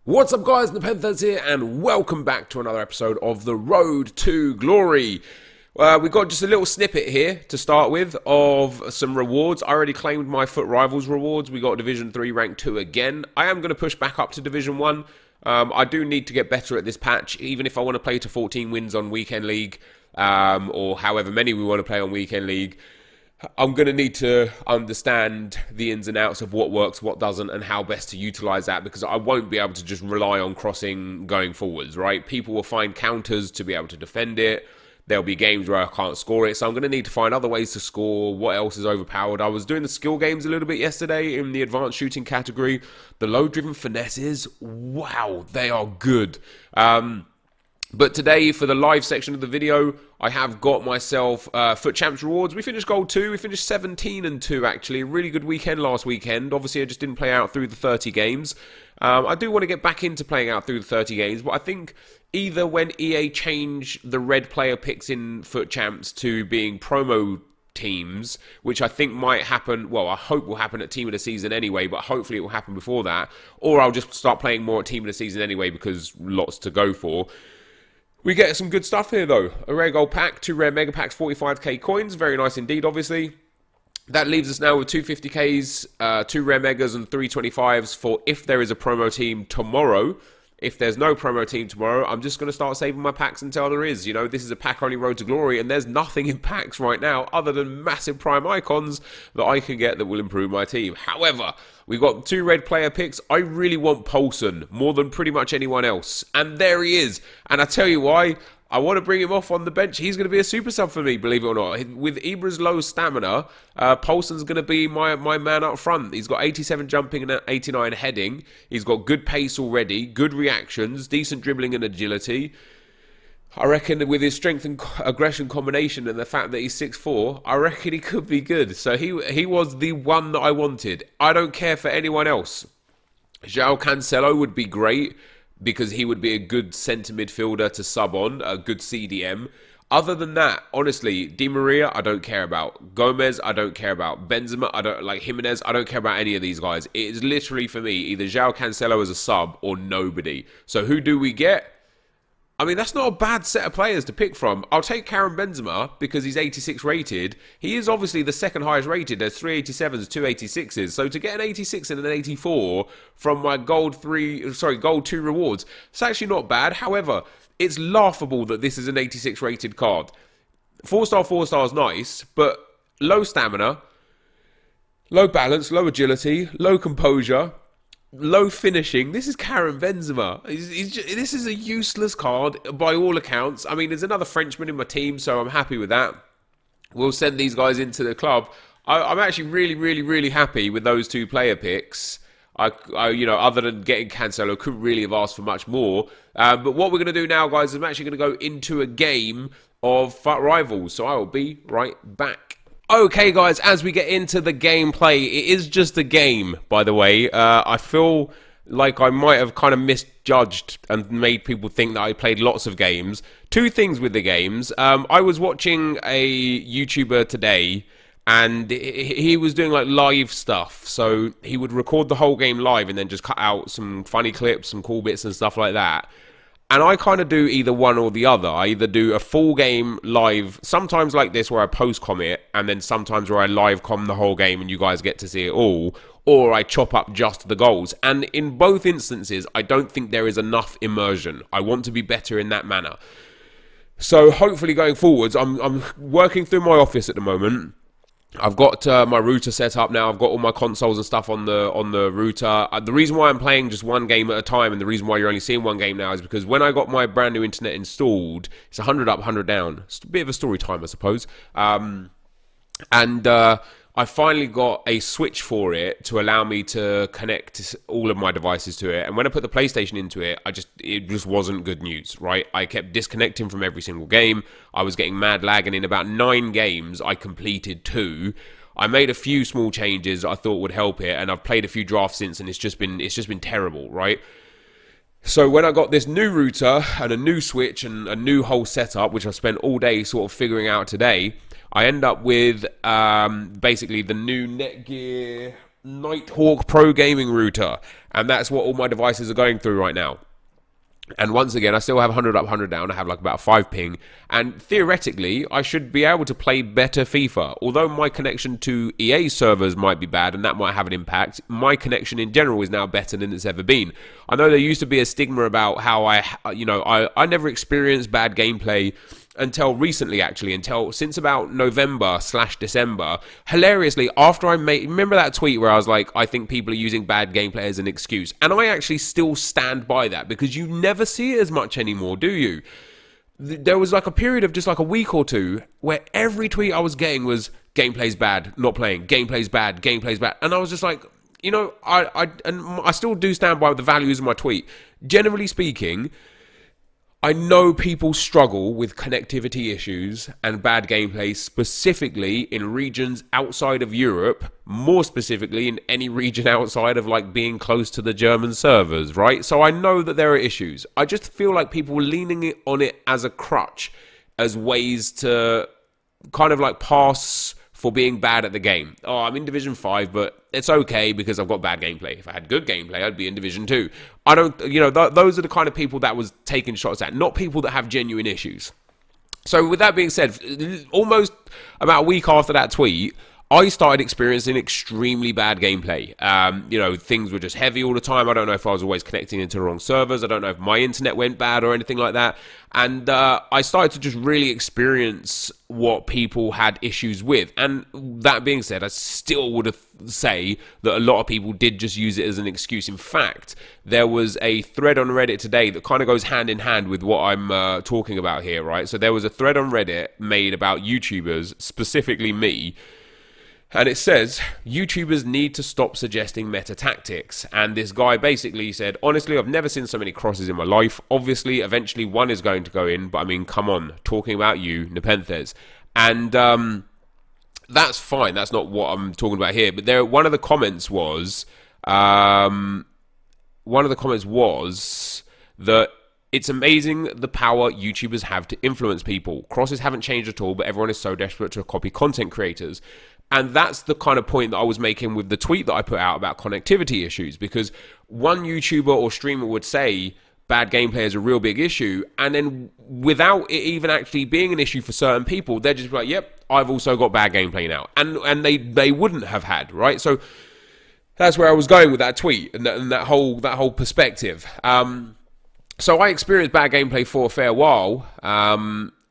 What's up guys, NepentheZ here and welcome back to another episode of The Road to Glory. We've got just a little snippet here to start with of some rewards. I already claimed my Foot Rivals rewards. We got Division 3 Rank 2 again. I am going to push back up to Division 1. I do need to get better at this patch, even if I want to play to 14 wins on Weekend League, or however many we want to play on Weekend League. I'm going to need to understand the ins and outs of what works, what doesn't, and how best to utilize that, because I won't be able to just rely on crossing going forwards, right? People will find counters to be able to defend it. There'll be games where I can't score it, so I'm going to need to find other ways to score. What else is overpowered? I was doing the skill games a little bit yesterday in the advanced shooting category. The low-driven finesses, wow, they are good. But today, for the live section of the video, I have got myself Foot Champs rewards. We finished Gold 2. We finished 17-2, actually. A really good weekend last weekend. Obviously, I just didn't play out through the 30 games. I do want to get back into playing out through the 30 games, but I think either when EA change the red player picks in Foot Champs to being promo teams, which I think might happen, well, I hope will happen at Team of the Season anyway, but hopefully it will happen before that, or I'll just start playing more at Team of the Season anyway because lots to go for. We get some good stuff here, though. A rare gold pack, 2 rare mega packs, 45k coins. Very nice indeed, obviously. That leaves us now with 250ks, 2 rare megas, and 325s for if there is a promo team tomorrow. If there's no promo team tomorrow, I'm just going to start saving my packs until there is. You know, this is a pack-only Road to Glory, and there's nothing in packs right now other than massive prime icons that I can get that will improve my team. However, we've got 2 red player picks. I really want Poulsen more than pretty much anyone else. And there he is. And I tell you why. I want to bring him off on the bench. He's going to be a super sub for me, believe it or not. With Ibra's low stamina, Poulsen's going to be my man up front. He's got 87 jumping and 89 heading. He's got good pace already, good reactions, decent dribbling and agility. I reckon with his strength and aggression combination and the fact that he's 6'4", I reckon he could be good. So he was the one that I wanted. I don't care for anyone else. João Cancelo would be great, because he would be a good centre midfielder to sub on, a good CDM. Other than that, honestly, Di Maria, I don't care about. Gomez, I don't care about. Benzema, I don't like. Jimenez, I don't care about any of these guys. It is literally, for me, either João Cancelo as a sub or nobody. So who do we get? I mean, that's not a bad set of players to pick from. I'll take Karim Benzema because he's 86 rated. He is obviously the second highest rated. There's 387s, 286s. So to get an 86 and an 84 from my Gold 2 rewards, it's actually not bad. However, it's laughable that this is an 86 rated card. 4-star is nice, but low stamina, low balance, low agility, low composure, low finishing. This is Karim Benzema. This is a useless card by all accounts. I mean, there's another Frenchman in my team, so I'm happy with that. We'll send these guys into the club. I'm actually really happy with those 2 player picks. You know, other than getting Cancelo, couldn't really have asked for much more. But what we're going to do now, guys, is I'm actually going to go into a game of Foot Rivals. So I will be right back. Okay, guys, as we get into the gameplay, it is just a game, by the way. I feel like I might have kind of misjudged and made people think that I played lots of games. 2 things with the games. I was watching a YouTuber today, and he was doing like live stuff. So he would record the whole game live and then just cut out some funny clips, some cool bits and stuff like that. And I kind of do either one or the other. I either do a full game live, sometimes like this where I post-com it, and then sometimes where I live-com the whole game and you guys get to see it all, or I chop up just the goals. And in both instances, I don't think there is enough immersion. I want to be better in that manner. So hopefully going forwards, I'm working through my office at the moment. I've got my router set up now. I've got all my consoles and stuff on the router. The reason why I'm playing just one game at a time, and the reason why you're only seeing one game now, is because when I got my brand new internet installed, it's 100 up, 100 down. It's a bit of a story time, I suppose. I finally got a switch for it to allow me to connect all of my devices to it. And when I put the PlayStation into it, it just wasn't good news, right? I kept disconnecting from every single game. I was getting mad lag, and in about 9 games, I completed 2. I made a few small changes I thought would help it, and I've played a few drafts since, and it's just been terrible, right? So when I got this new router and a new switch and a new whole setup, which I've spent all day sort of figuring out today, I end up with basically the new Netgear Nighthawk Pro Gaming router, and that's what all my devices are going through right now. And once again, I still have 100 up, 100 down. I have like about 5 ping. And theoretically, I should be able to play better FIFA. Although my connection to EA servers might be bad and that might have an impact, my connection in general is now better than it's ever been. I know there used to be a stigma about how I never experienced bad gameplay until recently, actually, since about November/December. Hilariously, after remember that tweet where I was like, I think people are using bad gameplay as an excuse, and I actually still stand by that, because you never see it as much anymore, do you? There was like a period of just like a week or two where every tweet I was getting was gameplay's bad, not playing, gameplay's bad, and I was just like, I still do stand by the values of my tweet. Generally speaking, I know people struggle with connectivity issues and bad gameplay, specifically in regions outside of Europe, more specifically in any region outside of like being close to the German servers, right? So I know that there are issues. I just feel like people were leaning on it as a crutch, as ways to kind of like pass for being bad at the game. Oh, I'm in Division 5, but it's okay because I've got bad gameplay. If I had good gameplay, I'd be in Division 2. I don't, those are the kind of people that was taking shots at, not people that have genuine issues. So with that being said, almost about a week after that tweet, I started experiencing extremely bad gameplay. Things were just heavy all the time. I don't know if I was always connecting into the wrong servers. I don't know if my internet went bad or anything like that. And I started to just really experience what people had issues with. And that being said, I still would say that a lot of people did just use it as an excuse. In fact, there was a thread on Reddit today that kind of goes hand in hand with what I'm talking about here, right? So there was a thread on Reddit made about YouTubers, specifically me. And it says, YouTubers need to stop suggesting meta tactics. And this guy basically said, honestly, I've never seen so many crosses in my life. Obviously, eventually one is going to go in. But I mean, come on, talking about you, NepentheZ. And that's fine. That's not what I'm talking about here. But one of the comments was that it's amazing the power YouTubers have to influence people. Crosses haven't changed at all, but everyone is so desperate to copy content creators. And that's the kind of point that I was making with the tweet that I put out about connectivity issues, because one YouTuber or streamer would say bad gameplay is a real big issue, and then without it even actually being an issue for certain people, they're just like, yep, I've also got bad gameplay now. And they wouldn't have had, right? So that's where I was going with that tweet and that whole perspective. So I experienced bad gameplay for a fair while,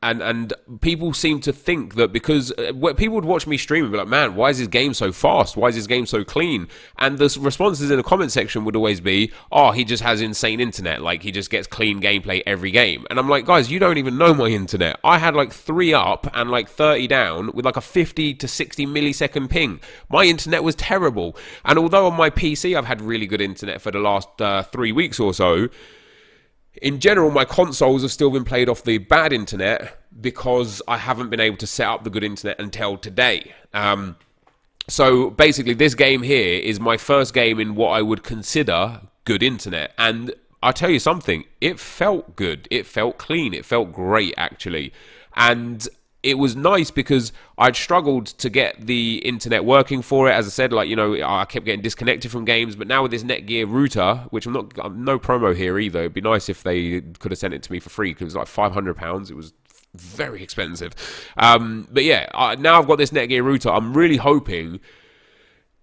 and people seem to think that because people would watch me stream and be like, man, why is this game so fast? Why is this game so clean? And the responses in the comment section would always be, oh, he just has insane internet. Like, he just gets clean gameplay every game. And I'm like, guys, you don't even know my internet. I had like 3 up and like 30 down with like a 50 to 60 millisecond ping. My internet was terrible. And although on my PC I've had really good internet for the last 3 weeks or so, in general, my consoles have still been played off the bad internet because I haven't been able to set up the good internet until today. So basically, this game here is my first game in what I would consider good internet. And I'll tell you something, it felt good. It felt clean. It felt great, actually. And it was nice because I'd struggled to get the internet working for it. As I said, I kept getting disconnected from games. But now with this Netgear router, which I'm no promo here either. It'd be nice if they could have sent it to me for free because it was like £500. It was very expensive. But yeah, now I've got this Netgear router. I'm really hoping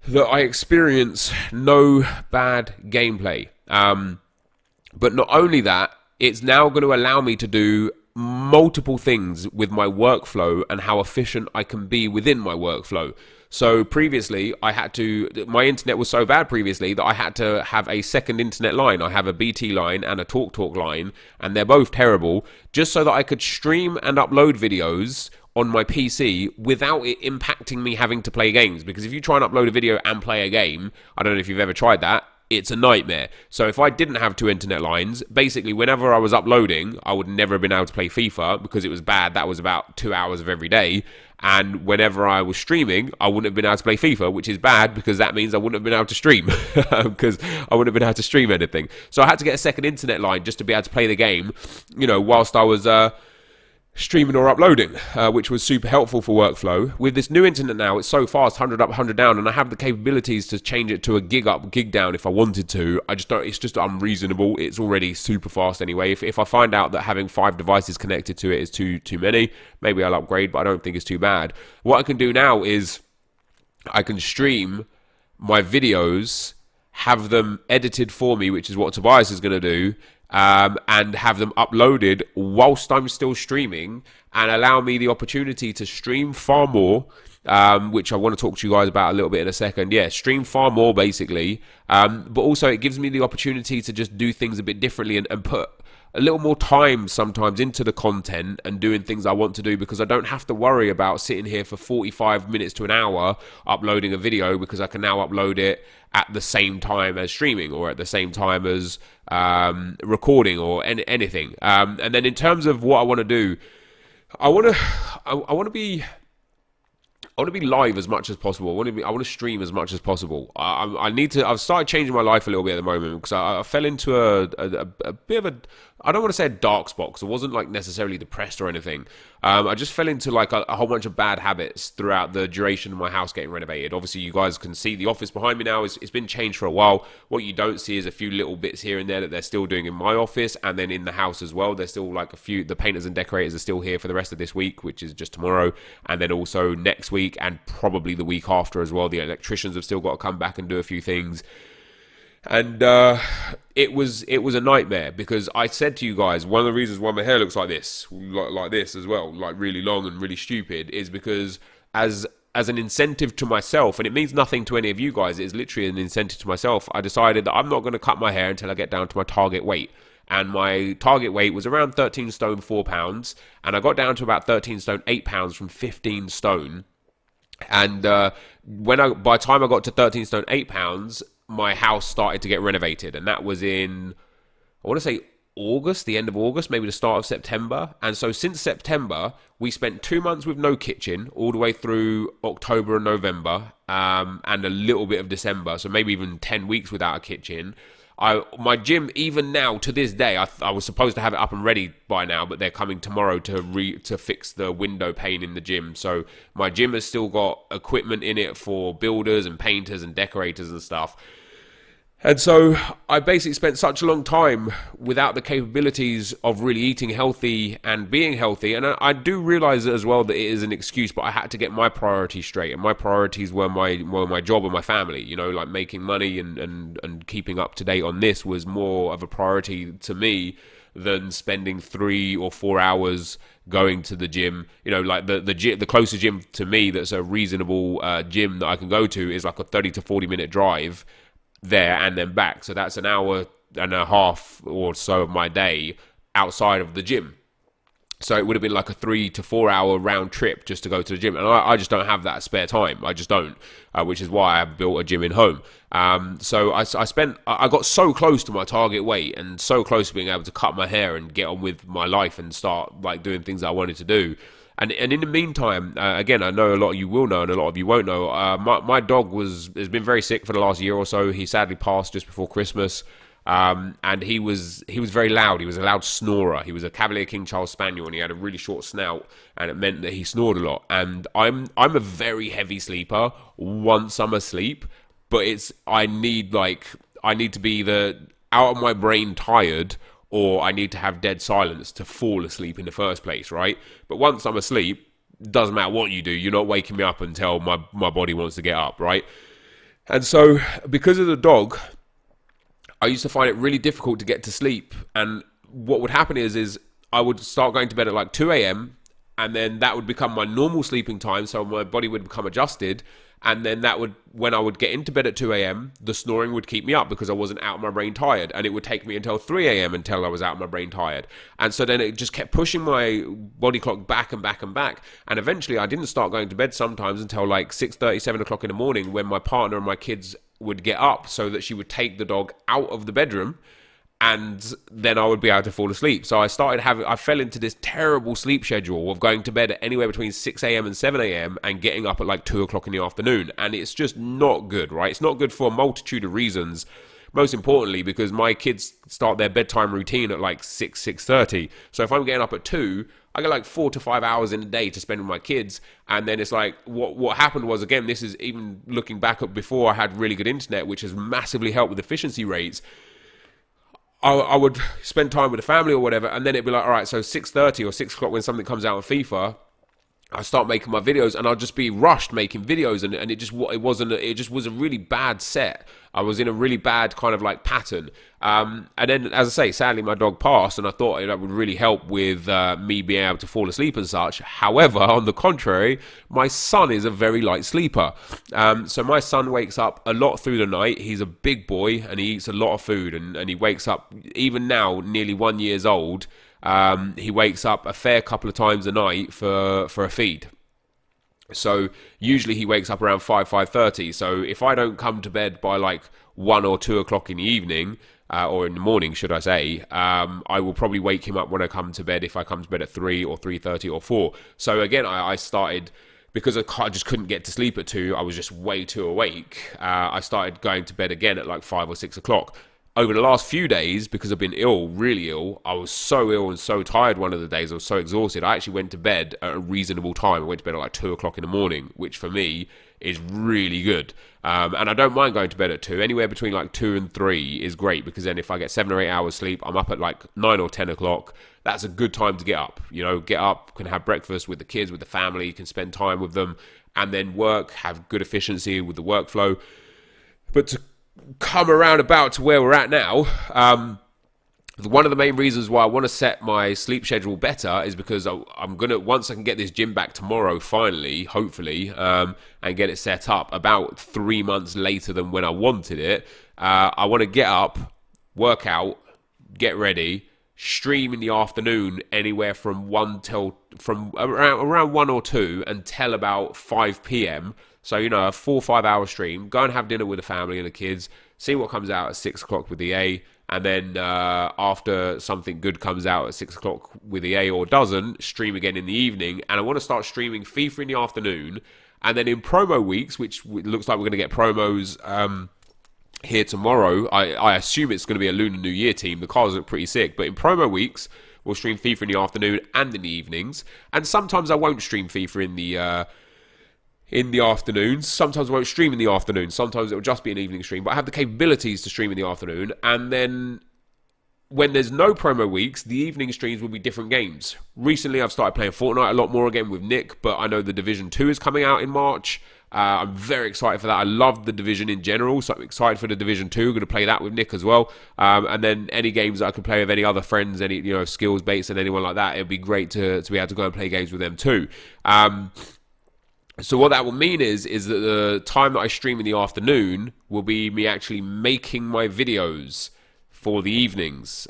that I experience no bad gameplay. But not only that, it's now going to allow me to do multiple things with my workflow and how efficient I can be within my workflow. So previously, my internet was so bad previously that I had to have a second internet line. I have a BT line and a TalkTalk line, and they're both terrible, just so that I could stream and upload videos on my PC without it impacting me having to play games. Because if you try and upload a video and play a game, I don't know if you've ever tried that, it's a nightmare. So if I didn't have 2 internet lines, basically whenever I was uploading, I would never have been able to play FIFA because it was bad. That was about 2 hours of every day. And whenever I was streaming, I wouldn't have been able to play FIFA, which is bad because that means I wouldn't have been able to stream because I wouldn't have been able to stream anything. So I had to get a second internet line just to be able to play the game, whilst I was streaming or uploading, which was super helpful for workflow. With this new internet now, it's so fast, 100 up, 100 down, and I have the capabilities to change it to a gig up, gig down if I wanted to. I just don't, it's just unreasonable. It's already super fast anyway. If I find out that having 5 devices connected to it is too many, maybe I'll upgrade, but I don't think it's too bad. What I can do now is I can stream my videos, have them edited for me, which is what Tobias is going to do, and have them uploaded whilst I'm still streaming, and allow me the opportunity to stream far more, which I want to talk to you guys about a little bit in a second. Yeah, stream far more basically, but also it gives me the opportunity to just do things a bit differently and put a little more time sometimes into the content and doing things I want to do, because I don't have to worry about sitting here for 45 minutes to an hour uploading a video, because I can now upload it at the same time as streaming, or at the same time as recording, or anything. And then in terms of what I want to do, I want to be live as much as possible. I want to stream as much as possible. I've started changing my life a little bit at the moment, because I fell into a bit of a, I don't want to say a dark spot, because I wasn't like necessarily depressed or anything. I just fell into like a whole bunch of bad habits throughout the duration of my house getting renovated. Obviously, you guys can see the office behind me now. It's been changed for a while. What you don't see is a few little bits here and there that they're still doing in my office, and then in the house as well. There's still like a few, the painters and decorators are still here for the rest of this week, which is just tomorrow, and then also next week, and probably the week after as well. The electricians have still got to come back and do a few things. And it was a nightmare, because I said to you guys, one of the reasons why my hair looks like this as well, like really long and really stupid, is because as an incentive to myself, and it means nothing to any of you guys, it is literally an incentive to myself, I decided that I'm not going to cut my hair until I get down to my target weight. And my target weight was around 13 stone 4 pounds, and I got down to about 13 stone 8 pounds from 15 stone. And by the time I got to 13 stone 8 pounds, my house started to get renovated, and that was in, I want to say August, the end of August, maybe the start of September. And so since September, we spent 2 months with no kitchen, all the way through October and November, and a little bit of December, so maybe even 10 weeks without a kitchen. My gym, even now to this day, I was supposed to have it up and ready by now, but they're coming tomorrow to fix the window pane in the gym. So my gym has still got equipment in it for builders and painters and decorators and stuff. And so I basically spent such a long time without the capabilities of really eating healthy and being healthy. And I do realize as well that it is an excuse, but I had to get my priorities straight. And my priorities were my job and my family. You know, like making money and keeping up to date on this was more of a priority to me than spending 3 or 4 hours going to the gym. You know, like the closest gym to me that's a reasonable gym that I can go to is like a 30 to 40 minute drive there and then back. So that's an hour and a half or so of my day outside of the gym. So it would have been like a 3 to 4 hour round trip just to go to the gym. And I just don't have that spare time. I just don't, which is why I built a gym in home. So I got so close to my target weight and so close to being able to cut my hair and get on with my life and start like doing things I wanted to do. And in the meantime, again, I know a lot of you will know and a lot of you won't know, my dog has been very sick for the last year or so. He sadly passed just before Christmas, and he was very loud. He was a loud snorer. He was a Cavalier King Charles Spaniel, and he had a really short snout, and it meant that he snored a lot. And I'm a very heavy sleeper once I'm asleep, but I need to be either out of my brain tired, or I need to have dead silence to fall asleep in the first place, right? But once I'm asleep, doesn't matter what you do, you're not waking me up until my body wants to get up, right? And so, because of the dog, I used to find it really difficult to get to sleep. And what would happen is I would start going to bed at like 2 a.m., and then that would become my normal sleeping time, so my body would become adjusted. And then when I would get into bed at 2 a.m., the snoring would keep me up because I wasn't out of my brain tired. And it would take me until 3 a.m. until I was out of my brain tired. And so then it just kept pushing my body clock back and back and back. And eventually I didn't start going to bed sometimes until like 6:30, 7 o'clock in the morning, when my partner and my kids would get up so that she would take the dog out of the bedroom. And then I would be able to fall asleep. So I fell into this terrible sleep schedule of going to bed at anywhere between 6 a.m. and 7 a.m. and getting up at like 2 o'clock in the afternoon. And it's just not good, right? It's not good for a multitude of reasons. Most importantly, because my kids start their bedtime routine at like 6:30. So if I'm getting up at 2, I get like 4 to 5 hours in a day to spend with my kids. And then it's like, what happened was, again, this is even looking back at before I had really good internet, which has massively helped with efficiency rates. I would spend time with the family or whatever, and then it'd be like, all right, so 6:30 or 6 o'clock when something comes out on FIFA, I start making my videos, and I'll just be rushed making videos, and it just was a really bad set. I was in a really bad kind of like pattern. And then, as I say, sadly my dog passed, and I thought that would really help with me being able to fall asleep and such. However, on the contrary, my son is a very light sleeper. So my son wakes up a lot through the night. He's a big boy, and he eats a lot of food, and he wakes up, even now, nearly 1 year old. He wakes up a fair couple of times a night for a feed. So usually he wakes up around 5:30. So if I don't come to bed by like 1 or 2 o'clock in the evening, or in the morning, should I say, I will probably wake him up when I come to bed, if I come to bed at 3 or 3:30 or 4. So again, I started, because I just couldn't get to sleep at 2, I was just way too awake. I started going to bed again at like 5 or 6 o'clock. Over the last few days, because I've been ill, really ill, I was so ill and so tired one of the days, I was so exhausted, I actually went to bed at a reasonable time. I went to bed at like 2 o'clock in the morning, which for me is really good. And I don't mind going to bed at 2. Anywhere between like 2 and 3 is great, because then if I get 7 or 8 hours sleep, I'm up at like 9 or 10 o'clock. That's a good time to get up. You know, get up, can have breakfast with the kids, with the family, can spend time with them, and then work, have good efficiency with the workflow. But to come around about to where we're at now, one of the main reasons why I want to set my sleep schedule better is because I'm gonna, once I can get this gym back tomorrow, finally, hopefully, and get it set up about 3 months later than when I wanted it. I want to get up, work out, get ready, stream in the afternoon anywhere from around 1 or 2 until about 5 p.m. So, you know, a 4 or 5 hour stream, go and have dinner with the family and the kids, see what comes out at 6 o'clock with the A, and then after something good comes out at 6 o'clock with the A or doesn't, stream again in the evening. And I want to start streaming FIFA in the afternoon, and then in promo weeks, which looks like we're going to get promos here tomorrow. I assume it's going to be a Lunar New Year team. The cars look pretty sick, but in promo weeks, we'll stream FIFA in the afternoon and in the evenings. And sometimes I won't stream FIFA in the afternoons. Sometimes I won't stream in the afternoon. Sometimes it will just be an evening stream. But I have the capabilities to stream in the afternoon. And then when there's no promo weeks, the evening streams will be different games. Recently, I've started playing Fortnite a lot more again with Nick. But I know the Division 2 is coming out in March. I'm very excited for that. I love the Division in general, so I'm excited for the Division 2. I'm going to play that with Nick as well. And then any games that I can play with any other friends, any, you know, skills baits and anyone like that, it'd be great to be able to go and play games with them too. So what that will mean is that the time that I stream in the afternoon will be me actually making my videos for the evenings.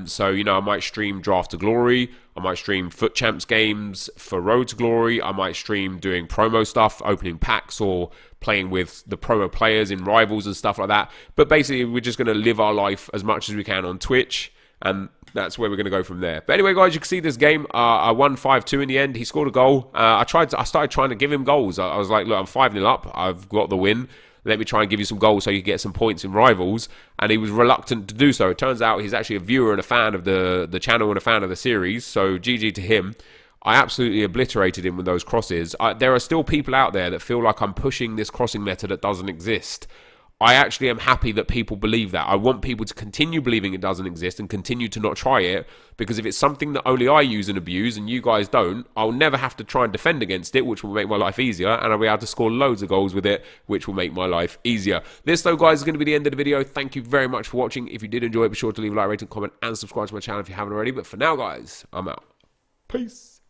So, you know, I might stream Draft to Glory. I might stream Foot Champs games for Road to Glory. I might stream doing promo stuff, opening packs, or playing with the promo players in Rivals and stuff like that. But basically, we're just going to live our life as much as we can on Twitch, and that's where we're going to go from there. But anyway, guys, you can see this game. I won 5-2 in the end. He scored a goal. I started trying to give him goals. I was like, look, I'm 5-0 up. I've got the win. Let me try and give you some goals so you can get some points in Rivals. And he was reluctant to do so. It turns out he's actually a viewer and a fan of the channel and a fan of the series. So GG to him. I absolutely obliterated him with those crosses. There are still people out there that feel like I'm pushing this crossing method that doesn't exist. I actually am happy that people believe that. I want people to continue believing it doesn't exist and continue to not try it, because if it's something that only I use and abuse and you guys don't, I'll never have to try and defend against it, which will make my life easier, and I'll be able to score loads of goals with it, which will make my life easier. This, though, guys, is going to be the end of the video. Thank you very much for watching. If you did enjoy it, be sure to leave a like, rating, comment, and subscribe to my channel if you haven't already. But for now, guys, I'm out. Peace.